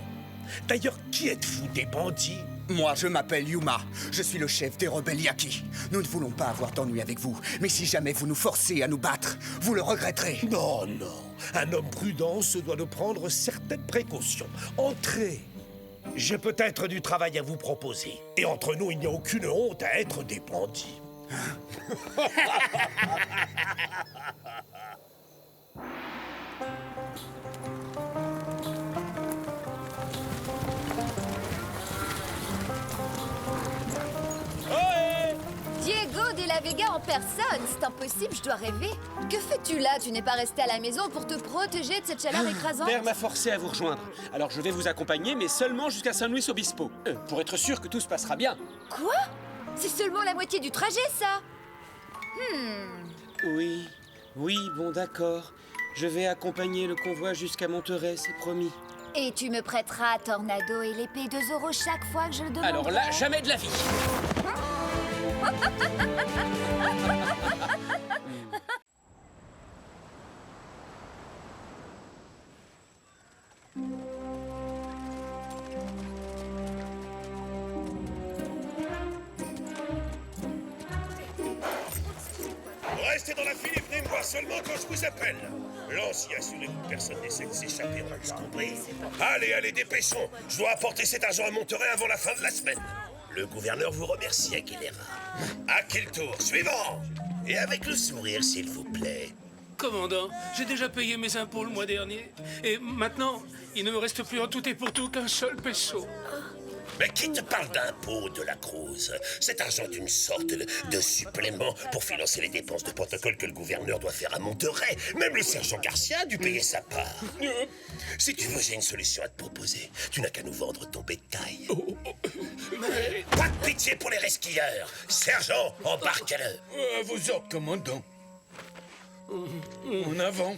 C: D'ailleurs, qui êtes-vous, des bandits?
J: Moi, je m'appelle Yuma. Je suis le chef des rebelles Yaki. Nous ne voulons pas avoir d'ennui avec vous. Mais si jamais vous nous forcez à nous battre, vous le regretterez.
C: Non, non. Un homme prudent se doit de prendre certaines précautions. Entrez. J'ai peut-être du travail à vous proposer. Et entre nous, il n'y a aucune honte à être des bandits.
K: Diego de la Vega en personne, c'est impossible, je dois rêver. Que fais-tu là? Tu n'es pas resté à la maison pour te protéger de cette chaleur écrasante?
F: Père m'a forcé à vous rejoindre. Alors je vais vous accompagner, mais seulement jusqu'à San Luis Obispo. Pour être sûr que tout se passera bien.
K: Quoi? C'est seulement la moitié du trajet, ça?
F: Oui, bon d'accord. Je vais accompagner le convoi jusqu'à Monterrey, c'est promis.
K: Et tu me prêteras Tornado et l'épée de Zoro chaque fois que je le demanderai?
F: Alors là, jamais de la vie.
C: Restez dans la file et venez me voir seulement quand je vous appelle. Lancier, assurez-vous que personne n'essaie de s'échapper, on a tous compris. Allez, dépêchons. Je dois apporter cet argent à Monterey avant la fin de la semaine.
B: Le gouverneur vous remercie, Aguilera.
C: À qui le tour? Suivant.
B: Et avec le sourire, s'il vous plaît.
D: Commandant, j'ai déjà payé mes impôts le mois dernier. Et maintenant, il ne me reste plus en tout et pour tout qu'un seul peso.
B: Mais qui te parle d'impôts, de la Cruz? Cet argent est une sorte de supplément pour financer les dépenses de protocole que le gouverneur doit faire à Monterey. Même le sergent Garcia a dû payer sa part. Si tu veux, j'ai une solution à te proposer. Tu n'as qu'à nous vendre ton bétail.
D: Mais...
B: Pas de pitié pour les resquilleurs. Sergent, embarque-le.
A: À vos ordres, commandant. En avant.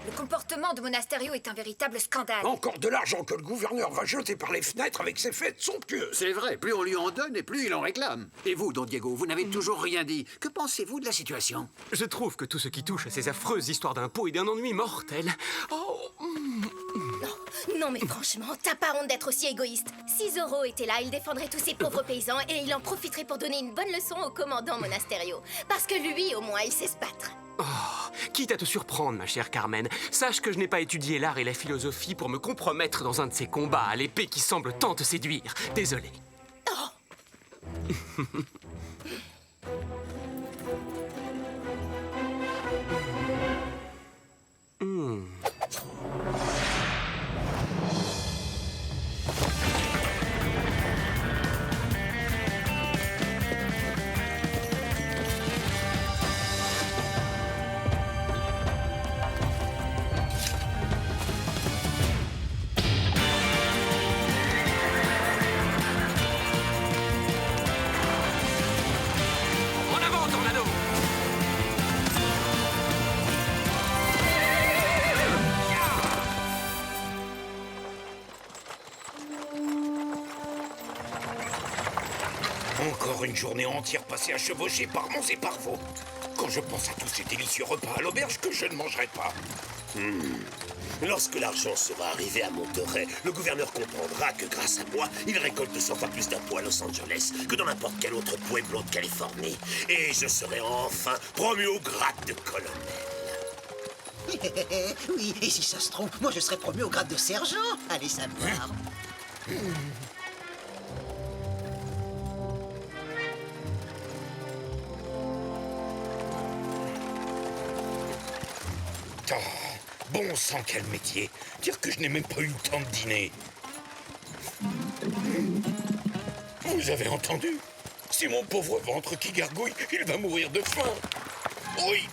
K: Le comportement de Monasterio est un véritable scandale.
E: Encore de l'argent que le gouverneur va jeter par les fenêtres avec ses fêtes somptueuses.
N: C'est vrai, plus on lui en donne et plus il en réclame. Et vous, Don Diego, vous n'avez toujours rien dit. Que pensez-vous de la situation?
F: Je trouve que tout ce qui touche à ces affreuses histoires d'impôts est d'un ennui mortel.
Q: Non mais franchement, t'as pas honte d'être aussi égoïste. Si Zoro était là, il défendrait tous ces pauvres paysans et il en profiterait pour donner une bonne leçon au commandant Monasterio. Parce que lui, au moins, il sait se battre.
F: Quitte à te surprendre, ma chère Carmen, sache que je n'ai pas étudié l'art et la philosophie pour me compromettre dans un de ces combats à l'épée qui semble tant te séduire. Désolé.
A: Encore une journée entière passée à chevaucher par monts et par veaux. Quand je pense à tous ces délicieux repas à l'auberge que je ne mangerai pas.
B: Lorsque l'argent sera arrivé à Monterey, le gouverneur comprendra que grâce à moi, il récolte 100 fois plus d'impôts à Los Angeles que dans n'importe quel autre pueblo de Californie. Et je serai enfin promu au grade de colonel.
P: Oui, et si ça se trouve, moi je serais promu au grade de sergent. Allez savoir.
A: Oh, bon sang, quel métier. Dire que je n'ai même pas eu le temps de dîner. Vous avez entendu? C'est mon pauvre ventre qui gargouille. Il va mourir de faim. Oui.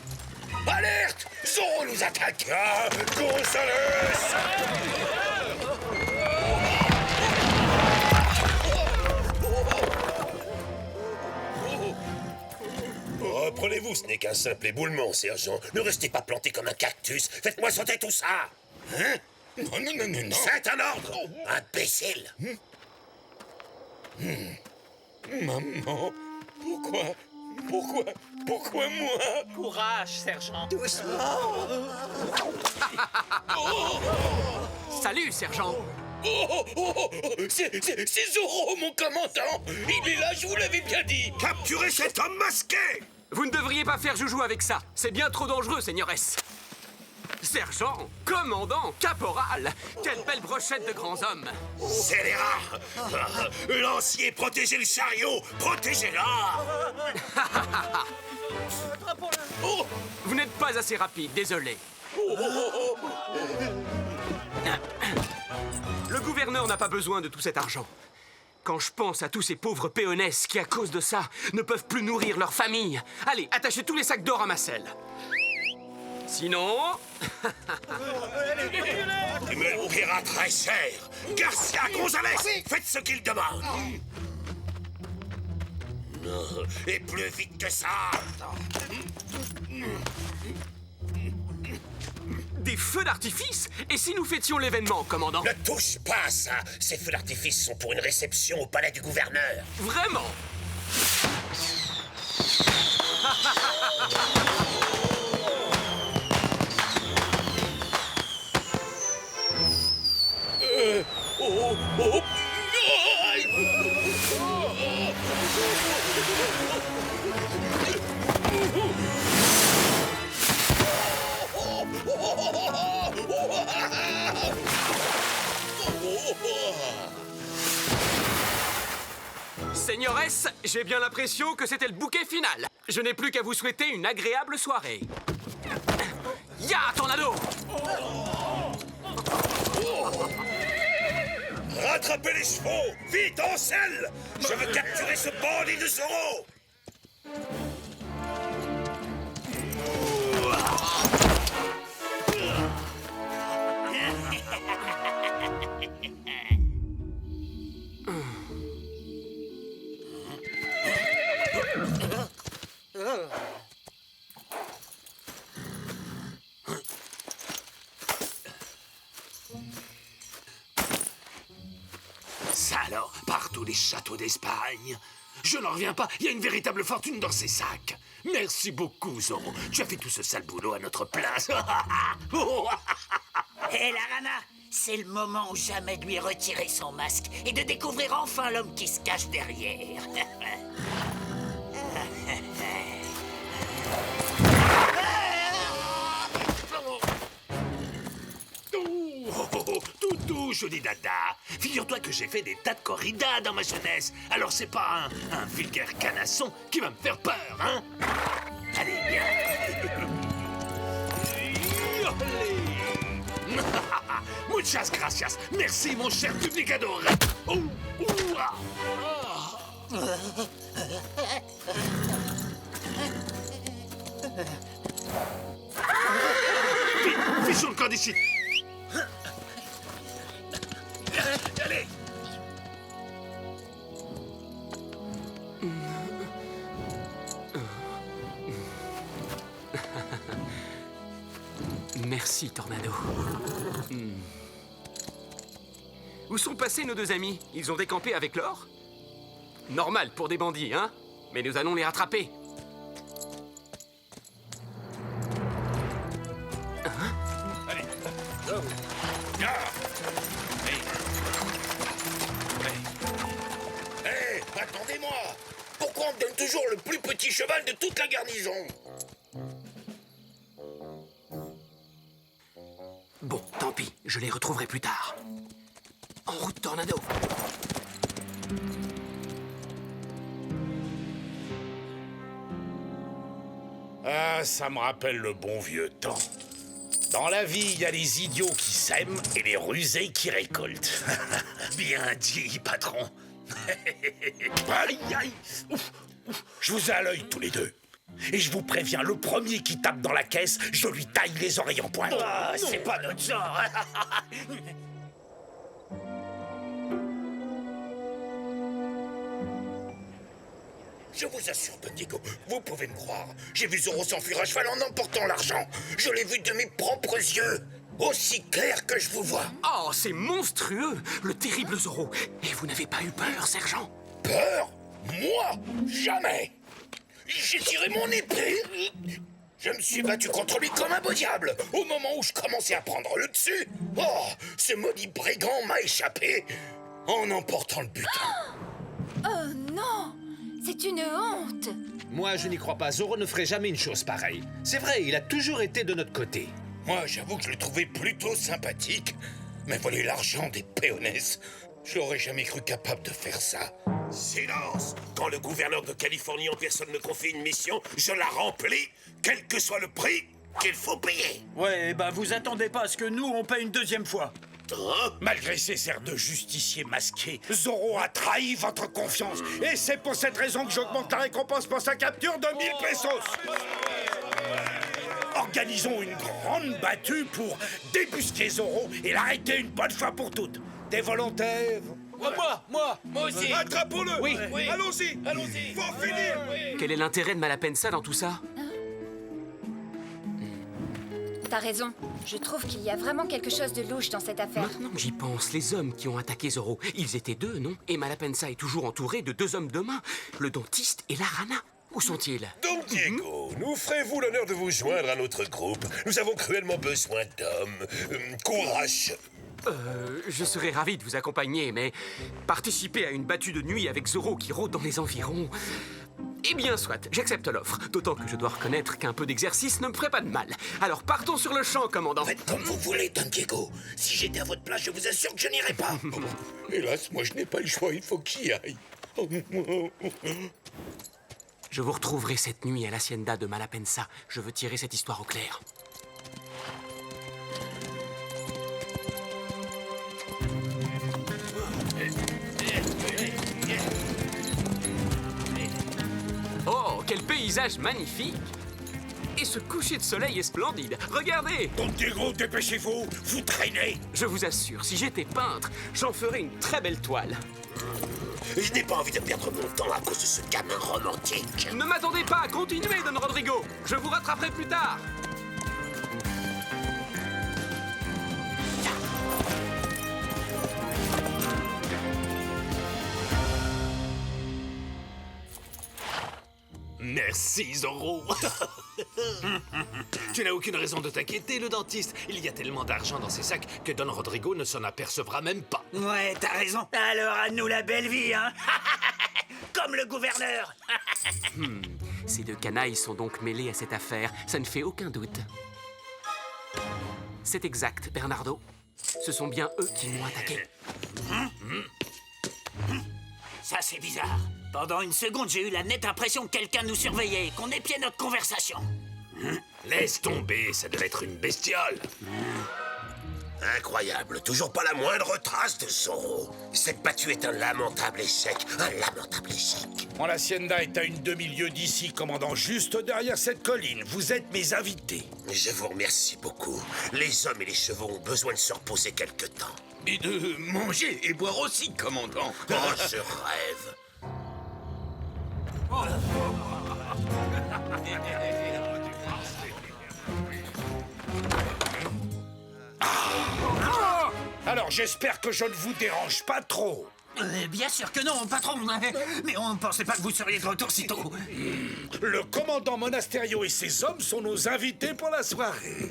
A: Alerte! Zorro nous attaque! Ah, Gonzalez! Reprenez-vous, ce n'est qu'un simple éboulement, sergent. Ne restez pas planté comme un cactus. Faites-moi sauter tout ça! Hein? Non, non, non, non, non. C'est un ordre! Imbécile! Maman, pourquoi moi?
P: Courage, sergent.
N: Doucement.
F: Salut, sergent.
A: C'est Zorro, mon commandant! Il est là, je vous l'avais bien dit!
B: Capturez cet homme masqué!
F: Vous ne devriez pas faire joujou avec ça. C'est bien trop dangereux, seigneuresse. Sergent, commandant, caporal, quelle belle brochette de grands hommes.
B: Scélérat! Lancier, protégez le chariot! Protégez-la!
F: Vous n'êtes pas assez rapide, désolé. Le gouverneur n'a pas besoin de tout cet argent. Quand je pense à tous ces pauvres péonesses qui, à cause de ça, ne peuvent plus nourrir leur famille. Allez, attachez tous les sacs d'or à ma selle. Sinon...
B: Tu me le paieras très cher! Garcia Gonzalez, faites ce qu'il demande! Et plus vite que ça!
F: Des feux d'artifice? Et si nous fêtions l'événement, commandant?
B: Ne touche pas à ça! Ces feux d'artifice sont pour une réception au palais du gouverneur!
F: Vraiment? Seigneuresse, j'ai bien l'impression que c'était le bouquet final. Je n'ai plus qu'à vous souhaiter une agréable soirée. Ya, tornado!
B: Rattrapez les chevaux! Vite, en selle! Je veux capturer ce bandit de Zorro! Ça alors, partout les châteaux d'Espagne. Je n'en reviens pas, il y a une véritable fortune dans ces sacs. Merci beaucoup, Zorro. Tu as fait tout ce sale boulot à notre place.
P: Hé, la Rana, c'est le moment ou jamais de lui retirer son masque et de découvrir enfin l'homme qui se cache derrière.
B: Toutou, joli dada. Figure-toi que j'ai fait des tas de corridas dans ma jeunesse. Alors c'est pas un vulgaire canasson qui va me faire peur, hein? Allez, viens. Muchas gracias. Merci, mon cher public adoré. Vite, fichons le camp d'ici. Allez.
F: Merci, Tornado. Où sont passés nos deux amis? Ils ont décampé avec l'or? Normal pour des bandits, hein? Mais nous allons les rattraper.
B: Allez. Hé, attendez-moi! Pourquoi on me donne toujours le plus petit cheval de toute la garnison?
F: Bon, tant pis, je les retrouverai plus tard. En route, Tornado.
H: Ah, ça me rappelle le bon vieux temps. Dans la vie, il y a les idiots qui sèment et les rusés qui récoltent.
B: Bien dit, patron.
H: Aïe, aïe. Ouf, ouf. Je vous ai à l'œil tous les deux. Et je vous préviens, le premier qui tape dans la caisse, je lui taille les oreilles en pointe.
P: Ah, c'est pas notre genre.
A: Je vous assure, Don Diego, vous pouvez me croire. J'ai vu Zorro s'enfuir à cheval en emportant l'argent. Je l'ai vu de mes propres yeux. Aussi clair que je vous vois.
F: Oh, c'est monstrueux, le terrible Zorro. Et vous n'avez pas eu peur, sergent?
A: Peur? Moi? Jamais. J'ai tiré mon épée. Je me suis battu contre lui comme un beau diable. Au moment où je commençais à prendre le dessus, oh, ce maudit brigand m'a échappé en emportant le butin.
K: Oh non! C'est une honte!
R: Moi, je n'y crois pas. Zorro ne ferait jamais une chose pareille. C'est vrai, il a toujours été de notre côté.
A: Moi, j'avoue que je le trouvais plutôt sympathique. Mais voler l'argent des péonesses, je l'aurais jamais cru capable de faire ça.
B: Silence! Quand le gouverneur de Californie en personne me confie une mission, je la remplis, quel que soit le prix qu'il faut payer.
O: Ouais, bah vous attendez pas à ce que nous, on paye une deuxième fois.
H: Malgré ses airs de justicier masqué, Zorro a trahi votre confiance. Et c'est pour cette raison que j'augmente la récompense pour sa capture de 1000 pesos. Organisons une grande battue pour débusquer Zorro et l'arrêter une bonne fois pour toutes. Des volontaires?
O: Moi aussi.
H: Attrapons-le.
O: Oui.
H: Allons-y. Faut finir.
F: Quel est l'intérêt de Malapensa dans tout ça?
K: T'as raison. Je trouve qu'il y a vraiment quelque chose de louche dans cette affaire.
F: Maintenant que j'y pense, les hommes qui ont attaqué Zorro, ils étaient deux, non? Et Malapensa est toujours entouré de deux hommes de main, le dentiste et la rana. Où sont-ils?
B: Don Diego, nous ferez-vous l'honneur de vous joindre à notre groupe? Nous avons cruellement besoin d'hommes. Courage!
F: Je serais ravi de vous accompagner, mais participer à une battue de nuit avec Zorro qui rôde dans les environs... Eh bien, soit, j'accepte l'offre. D'autant que je dois reconnaître qu'un peu d'exercice ne me ferait pas de mal. Alors partons sur le champ, commandant.
A: Faites comme vous voulez, Don Diego. Si j'étais à votre place, je vous assure que je n'irais pas. Hélas, moi je n'ai pas le choix, il faut qu'il y aille.
F: Je vous retrouverai cette nuit à l'hacienda de Malapensa. Je veux tirer cette histoire au clair. Oh, quel paysage magnifique! Et ce coucher de soleil est splendide. Regardez!
H: Don Diego, dépêchez-vous, vous traînez.
F: Je vous assure, si j'étais peintre, j'en ferais une très belle toile.
B: Je n'ai pas envie de perdre mon temps à cause de ce gamin romantique.
F: Ne m'attendez pas, continuez, Don Rodrigo. Je vous rattraperai plus tard.
D: Merci, Zorro. Tu n'as aucune raison de t'inquiéter, le dentiste. Il y a tellement d'argent dans ces sacs que Don Rodrigo ne s'en apercevra même pas.
P: Ouais, t'as raison. Alors à nous la belle vie, hein. Comme le gouverneur.
F: Ces deux canailles sont donc mêlés à cette affaire, ça ne fait aucun doute. C'est exact, Bernardo. Ce sont bien eux qui m'ont attaqué.
P: Ça, c'est bizarre. Pendant une seconde, j'ai eu la nette impression que quelqu'un nous surveillait et qu'on épiait notre conversation.
B: Laisse tomber, ça devait être une bestiole. Incroyable, toujours pas la moindre trace de Zorro. Cette battue est un lamentable échec, un lamentable échec.
H: Mon hacienda est à une demi-lieue d'ici, commandant, juste derrière cette colline. Vous êtes mes invités.
B: Je vous remercie beaucoup. Les hommes et les chevaux ont besoin de se reposer quelque temps.
A: Et de manger et boire aussi, commandant.
B: Oh, je rêve.
H: Alors j'espère que je ne vous dérange pas trop.
P: Bien sûr que non, patron. Mais on ne pensait pas que vous seriez de retour si tôt.
H: Le commandant Monasterio et ses hommes sont nos invités pour la soirée.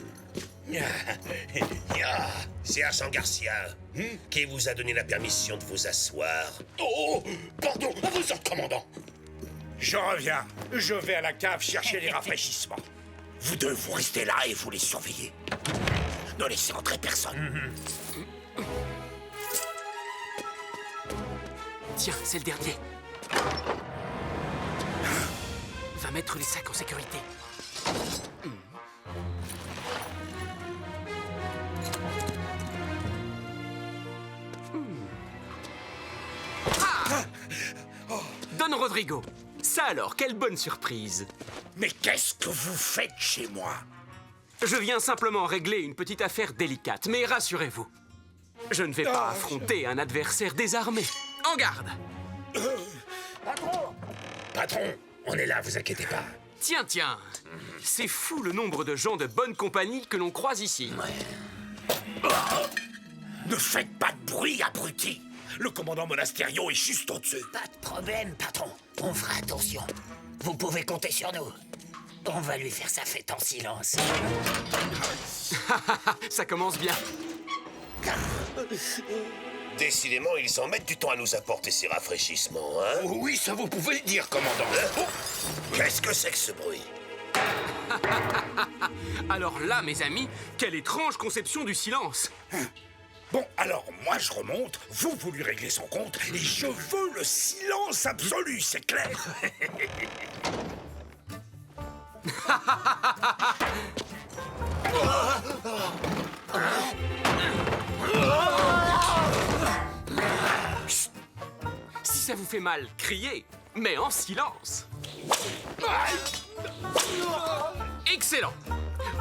B: Sergent Garcia, qui vous a donné la permission de vous asseoir?
A: Oh, pardon, à vos ordres, commandant.
H: Je reviens. Je vais à la cave chercher les rafraîchissements.
B: Vous deux, vous restez là et vous les surveillez. Ne laissez entrer personne.
F: Tiens, c'est le dernier. Va mettre les sacs en sécurité. Don Rodrigo. Ça alors, quelle bonne surprise.
H: Mais qu'est-ce que vous faites chez moi?
F: Je viens simplement régler une petite affaire délicate, mais rassurez-vous, je ne vais pas affronter un adversaire désarmé. En garde!
B: Patron, on est là, vous inquiétez pas.
F: Tiens, c'est fou le nombre de gens de bonne compagnie que l'on croise ici.
H: Ne faites pas de bruit, abruti! Le commandant Monasterio est juste au-dessus.
P: Pas de problème, patron. On fera attention. Vous pouvez compter sur nous. On va lui faire sa fête en silence.
F: Ça commence bien.
B: Décidément, ils en mettent du temps à nous apporter ces rafraîchissements, hein?
A: Oui, ça vous pouvez le dire, commandant.
B: Qu'est-ce que c'est que ce bruit?
F: Alors là, mes amis, quelle étrange conception du silence.
H: Bon, alors, moi, je remonte, vous lui réglez son compte, et je veux le silence absolu, c'est clair?
F: Si ça vous fait mal, criez, mais en silence. Excellent.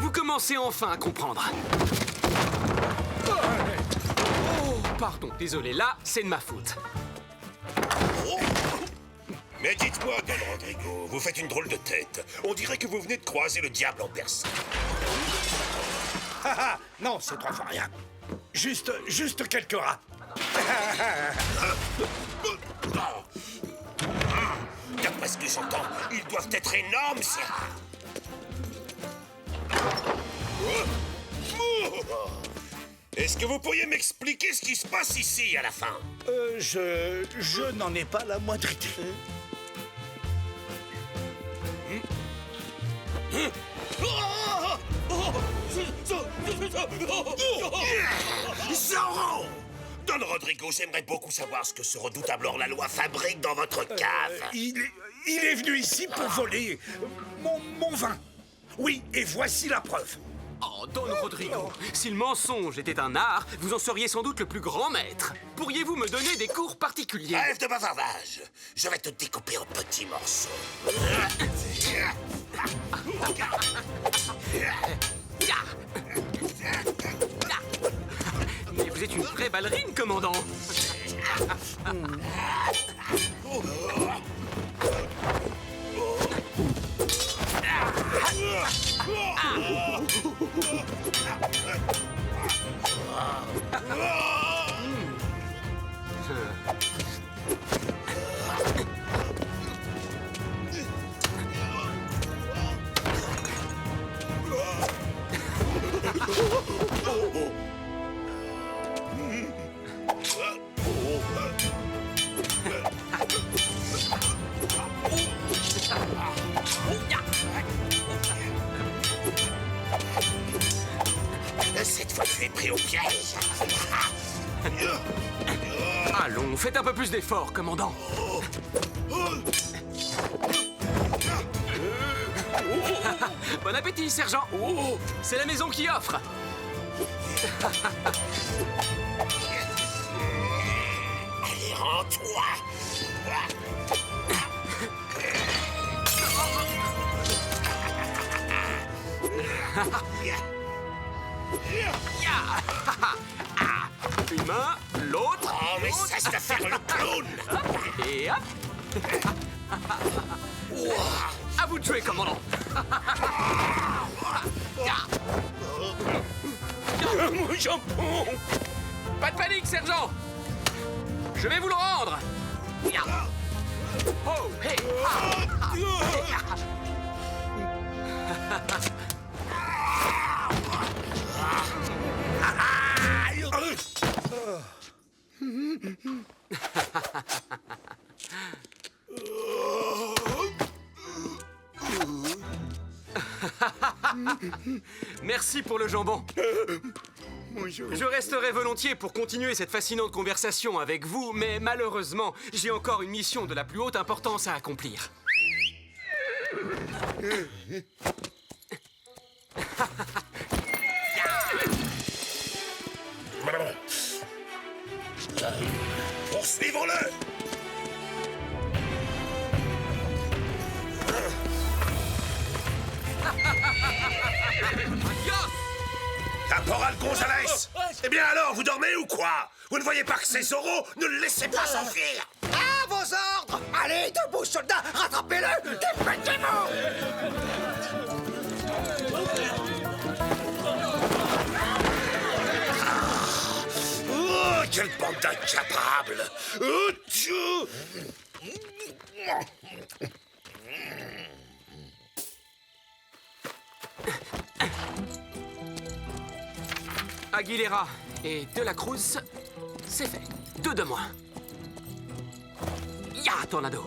F: Vous commencez enfin à comprendre. Oh, pardon, désolé, là, c'est de ma faute.
B: Mais dites-moi, Don Rodrigo, vous faites une drôle de tête. On dirait que vous venez de croiser le diable en personne.
H: Non, c'est 3 fois rien. Juste quelques rats.
B: D'après ce que j'entends, ils doivent être énormes, ces rats. Est-ce que vous pourriez m'expliquer ce qui se passe ici à la fin?
H: Je n'en ai pas la moindre idée.
B: Zorro! Don Rodrigo, j'aimerais beaucoup savoir ce que ce redoutable hors-la-loi fabrique dans votre cave.
H: Il est venu ici pour voler mon vin. Oui, et voici la preuve.
F: Oh, Don Rodrigo, si le mensonge était un art, vous en seriez sans doute le plus grand maître. Pourriez-vous me donner des cours particuliers?
B: Rêve de bavardage. Je vais te découper en petits morceaux.
F: Mais vous êtes une vraie ballerine, commandant.
B: Cette fois, tu es pris au piège.
F: Allons, faites un peu plus d'efforts, commandant. Bon appétit, sergent. C'est la maison qui offre.
B: Allez, rends-toi.
F: Une main, l'autre.
B: Oh, mais cesse de faire le clown.
F: Et hop. À vous de jouer, commandant.
A: Mon jambon!
F: Pas de panique, sergent. Je vais vous le rendre. Oh, hey. Merci pour le jambon. Je resterai volontiers pour continuer cette fascinante conversation avec vous, mais malheureusement, j'ai encore une mission de la plus haute importance à accomplir.
B: Poursuivons-le! Caporal Gonzalez! Eh bien alors, vous dormez ou quoi? Vous ne voyez pas que c'est Zorro? Ne le laissez pas s'enfuir!
S: À vos ordres! Allez, debout, soldats! Rattrapez-le! Dépêchez-vous!
B: Oh, quelle bande d'incapables! Oh, tchou!
F: Aguilera et De la Cruz, c'est fait. 2 de moins. Ya, Tornado!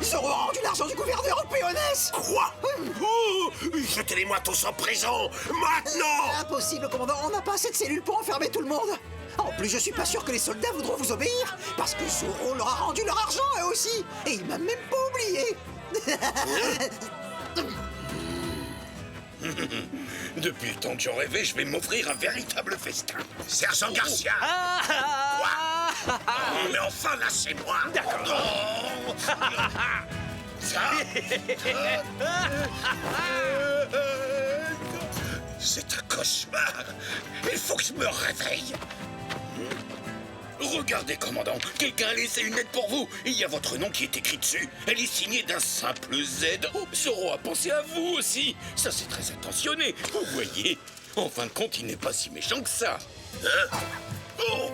S: Zorro a rendu l'argent du gouverneur au péonesse.
B: Quoi? Oh, jetez-les-moi tous en prison, maintenant!
S: Impossible, commandant, on n'a pas assez de cellules pour enfermer tout le monde. En plus, je suis pas sûr que les soldats voudront vous obéir, parce que Zorro leur a rendu leur argent, eux aussi. Et il m'a même pas oublié.
A: Depuis le temps que j'en rêvais, je vais m'offrir un véritable festin.
B: Sergent Garcia! Quoi? Mais enfin, lâchez-moi! D'accord! Ça... C'est un cauchemar! Il faut que je me réveille!
A: Regardez, commandant, quelqu'un a laissé une lettre pour vous. Il y a votre nom qui est écrit dessus. Elle est signée d'un simple Z. Oh, Zorro a pensé à vous aussi. Ça, c'est très attentionné. Vous voyez, en fin de compte, il n'est pas si méchant que ça.
B: Hein? Oh!